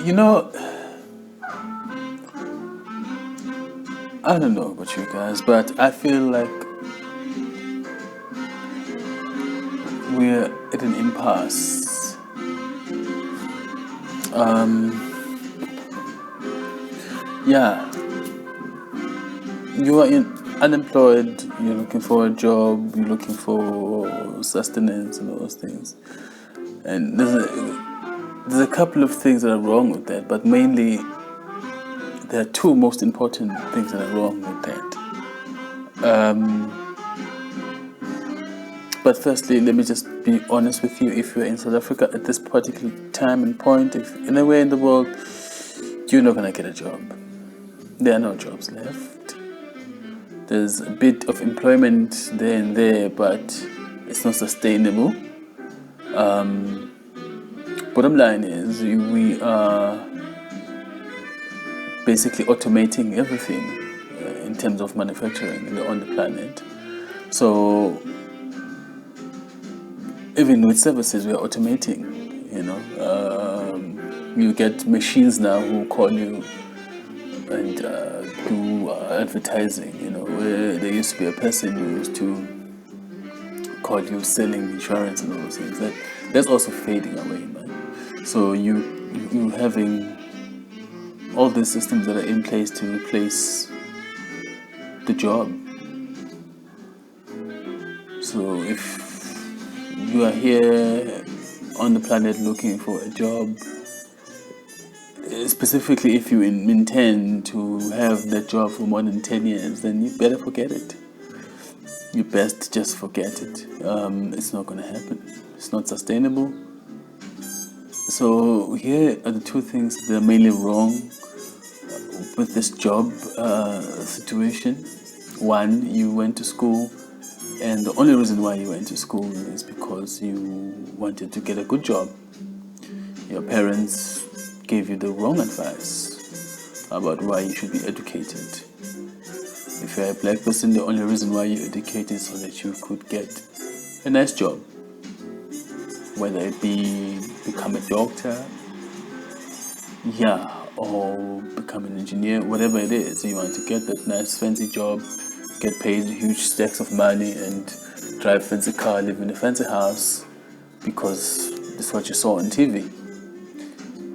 You know, I don't know about you guys, but I feel like we're at an impasse. Yeah, you are unemployed, you're looking for a job, you're looking for sustenance and all those things. And there's a couple of things that are wrong with that, but mainly there are two most important things that are wrong with that. But firstly, let me just be honest with you. If you're in South Africa at this particular time and point, if anywhere in the world, you're not going to get a job. There are no jobs left. There's a bit of employment there and there, but it's not sustainable. Bottom line is we are basically automating everything in terms of manufacturing on the planet. So even with services, we are automating. You get machines now who call you and do advertising. Where there used to be a person who used to call you selling insurance and all those things. That's also fading away, man. So you having all the systems that are in place to replace the job. So if you are here on the planet looking for a job, specifically if you intend to have that job for more than 10 years, then you better forget it. You best just forget it. It's not going to happen. It's not sustainable. So here are the two things that are mainly wrong with this job situation. One, you went to school, and the only reason why you went to school is because you wanted to get a good job. Your parents gave you the wrong advice about why you should be educated. If you're a black person, the only reason why you're educated is so that you could get a nice job. Whether it be become a doctor, or become an engineer, whatever it is, you want to get that nice fancy job, get paid huge stacks of money, and drive a fancy car, live in a fancy house, because that's what you saw on TV.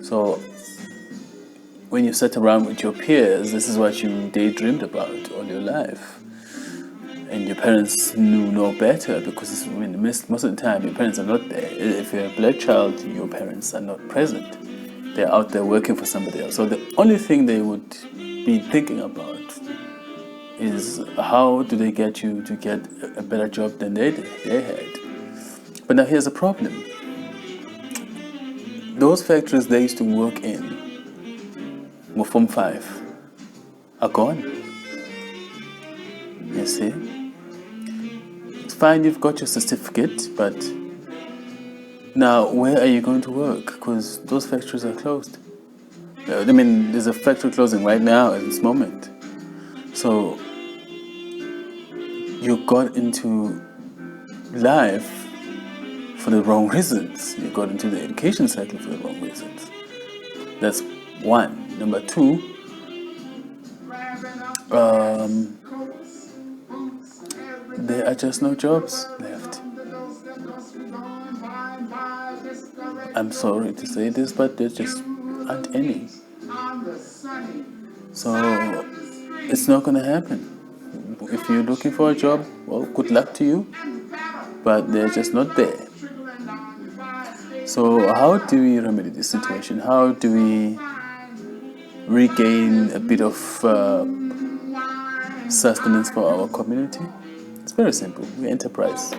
So when you sat around with your peers, this is what you daydreamed about all your life. And your parents knew no better, because most of the time your parents are not there. If you're a black child, your parents are not present. They're out there working for somebody else. So the only thing they would be thinking about is how do they get you to get a better job than they had. But now here's the problem. Those factories they used to work in, Form 5, are gone. You see? It's fine, you've got your certificate, but now where are you going to work? Because those factories are closed. There's a factory closing right now at this moment. So you got into life for the wrong reasons. You got into the education cycle for the wrong reasons. That's one. Number two, there are just no jobs left. I'm sorry to say this, but there just aren't any. So it's not going to happen. If you're looking for a job, well, good luck to you, but they're just not there. So how do we remedy this situation? How do we regain a bit of sustenance for our community? It's very simple. We're enterprise.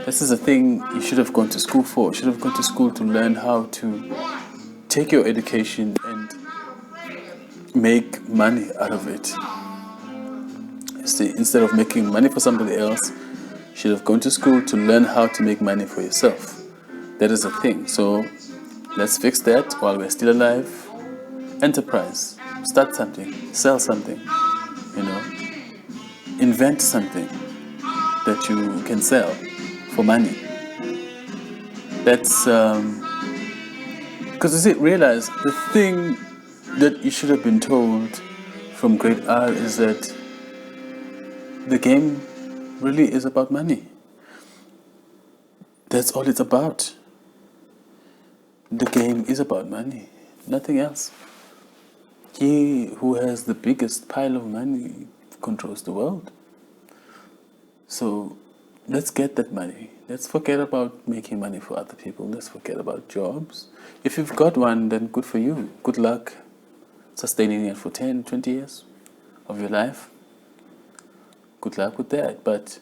This is a thing you should have gone to school for. You should have gone to school to learn how to take your education and make money out of it. See, instead of making money for somebody else, you should have gone to school to learn how to make money for yourself. That is a thing. So let's fix that while we're still alive. Enterprise. Start something. Sell something. Invent something that you can sell for money. That's Because you see, realize the thing that you should have been told from grade R is that the game really is about money. That's all it's about. The game is about money, nothing else. He who has the biggest pile of money controls the world. So let's get that money. Let's forget about making money for other people. Let's forget about jobs. If you've got one, then good for you. Good luck sustaining it for 10, 20 years of your life. Good luck with that. But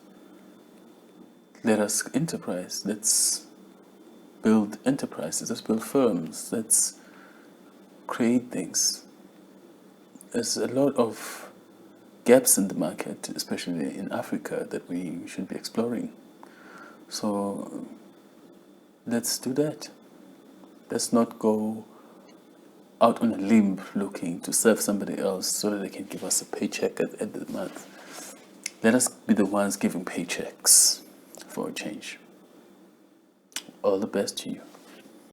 let us enterprise. Let's build enterprises. Let's build firms. Let's create things. There's a lot of gaps in the market, especially in Africa, that we should be exploring. So let's do that. Let's not go out on a limb looking to serve somebody else so that they can give us a paycheck at the end of the month. Let us be the ones giving paychecks for a change. All the best to you.